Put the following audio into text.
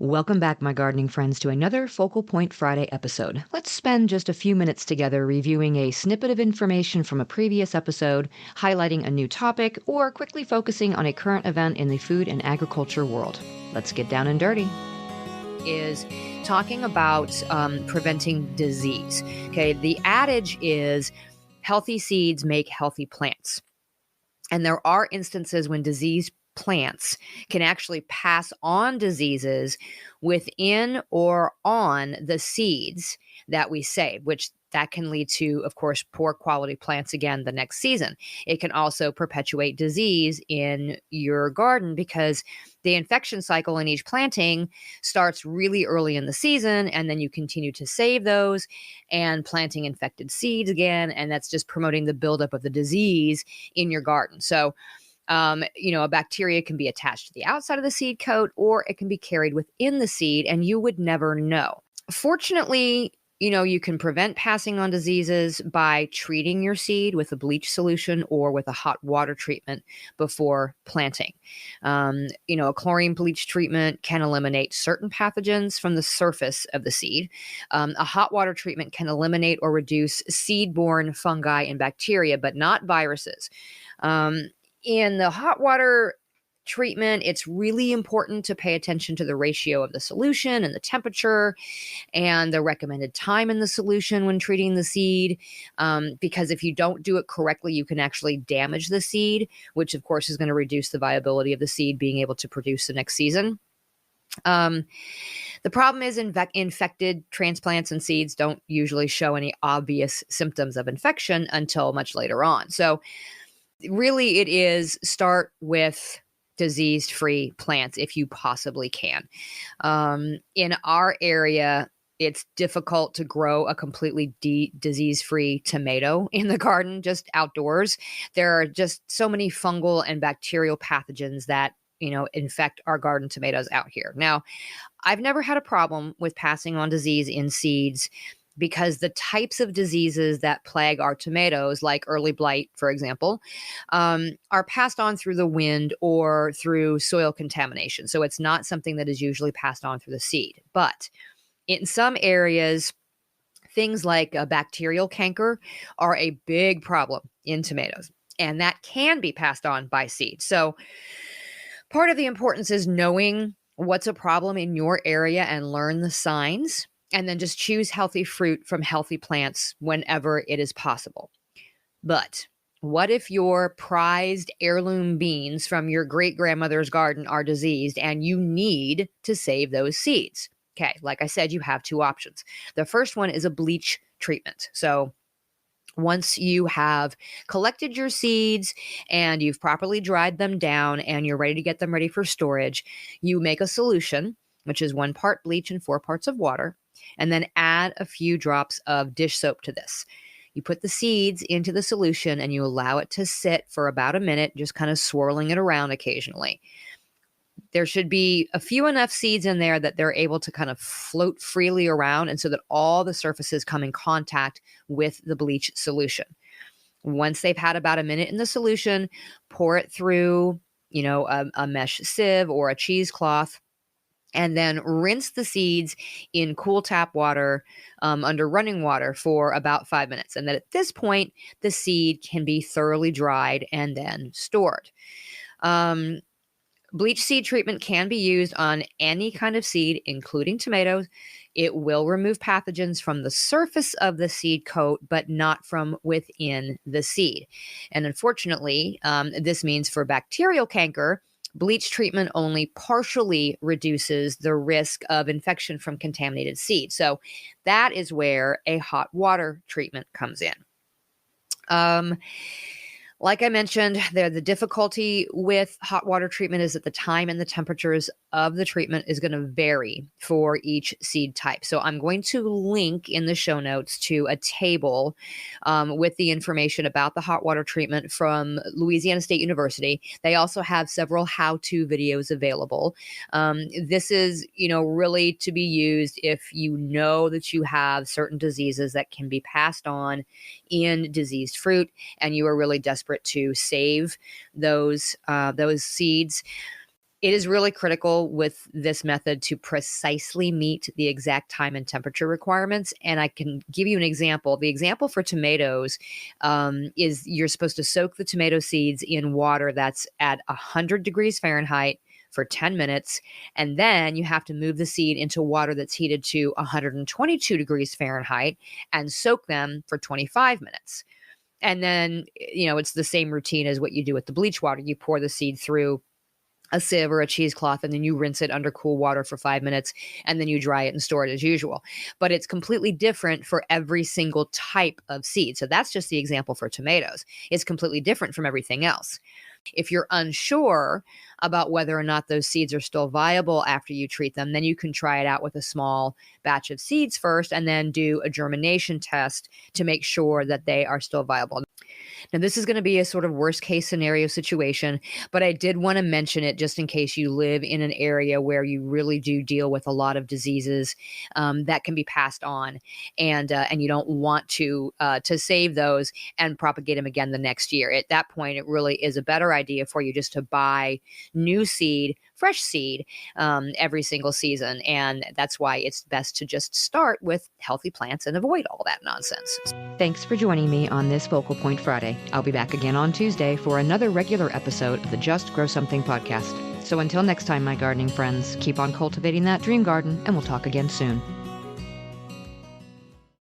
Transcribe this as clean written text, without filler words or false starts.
Welcome back, my gardening friends, to another Focal Point Friday episode. Let's spend just a few minutes together reviewing a snippet of information from a previous episode, highlighting a new topic, or quickly focusing on a current event in the food and agriculture world. Let's get down and dirty. Is talking about preventing disease. Okay, the adage is healthy seeds make healthy plants. And there are instances when diseased plants can actually pass on diseases within or on the seeds that we save, which that can lead to, of course, poor quality plants again the next season. It can also perpetuate disease in your garden because the infection cycle in each planting starts really early in the season, and then you continue to save those and planting infected seeds again, and that's just promoting the buildup of the disease in your garden. So a bacteria can be attached to the outside of the seed coat, or it can be carried within the seed, and you would never know. Fortunately, you can prevent passing on diseases by treating your seed with a bleach solution or with a hot water treatment before planting. A chlorine bleach treatment can eliminate certain pathogens from the surface of the seed. A hot water treatment can eliminate or reduce seed-borne fungi and bacteria, but not viruses. In the hot water treatment, it's really important to pay attention to the ratio of the solution and the temperature and the recommended time in the solution when treating the seed, because if you don't do it correctly, you can actually damage the seed, which of course is going to reduce the viability of the seed being able to produce the next season. The problem is infected transplants and seeds don't usually show any obvious symptoms of infection until much later on. So really, it is start with disease-free plants if you possibly can. In our area, it's difficult to grow a completely disease-free tomato in the garden, just outdoors. There are just so many fungal and bacterial pathogens that infect our garden tomatoes out here. Now, I've never had a problem with passing on disease in seeds because the types of diseases that plague our tomatoes, like early blight, for example, are passed on through the wind or through soil contamination. So it's not something that is usually passed on through the seed. But in some areas, things like a bacterial canker are a big problem in tomatoes, and that can be passed on by seed. So part of the importance is knowing what's a problem in your area and learn the signs, and then just choose healthy fruit from healthy plants whenever it is possible. But what if your prized heirloom beans from your great-grandmother's garden are diseased and you need to save those seeds? Okay, like I said, you have two options. The first one is a bleach treatment. So once you have collected your seeds and you've properly dried them down and you're ready to get them ready for storage, you make a solution, which is 1 part bleach and 4 parts of water, and then add a few drops of dish soap to this. You put the seeds into the solution and you allow it to sit for about a minute, just kind of swirling it around occasionally. There should be a few enough seeds in there that they're able to kind of float freely around, and so that all the surfaces come in contact with the bleach solution. Once they've had about a minute in the solution, pour it through, a mesh sieve or a cheesecloth, and then rinse the seeds in cool tap water under running water for about 5 minutes. And then at this point, the seed can be thoroughly dried and then stored. Bleach seed treatment can be used on any kind of seed, including tomatoes. It will remove pathogens from the surface of the seed coat, but not from within the seed. And unfortunately, this means for bacterial canker, bleach treatment only partially reduces the risk of infection from contaminated seed. So that is where a hot water treatment comes in. Like I mentioned, the difficulty with hot water treatment is that the time and the temperatures of the treatment is going to vary for each seed type. So I'm going to link in the show notes to a table with the information about the hot water treatment from Louisiana State University. They also have several how-to videos available. This is, really to be used if you know that you have certain diseases that can be passed on in diseased fruit and you are really desperate to save those seeds. It is really critical with this method to precisely meet the exact time and temperature requirements. And I can give you an example. The example for tomatoes is you're supposed to soak the tomato seeds in water that's at 100 degrees Fahrenheit for 10 minutes. And then you have to move the seed into water that's heated to 122 degrees Fahrenheit and soak them for 25 minutes. And then, it's the same routine as what you do with the bleach water. You pour the seed through a sieve or a cheesecloth, and then you rinse it under cool water for 5 minutes, and then you dry it and store it as usual. But it's completely different for every single type of seed. So that's just the example for tomatoes. It's completely different from everything else. If you're unsure about whether or not those seeds are still viable after you treat them, then you can try it out with a small batch of seeds first and then do a germination test to make sure that they are still viable. Now, this is going to be a sort of worst case scenario situation, but I did want to mention it just in case you live in an area where you really do deal with a lot of diseases that can be passed on, and you don't want to save those and propagate them again the next year. At that point, it really is a better idea for you just to buy new seed, fresh seed, every single season. And that's why it's best to just start with healthy plants and avoid all that nonsense. Thanks for joining me on this Focal Point Friday. I'll be back again on Tuesday for another regular episode of the Just Grow Something podcast. So until next time, my gardening friends, keep on cultivating that dream garden, and we'll talk again soon.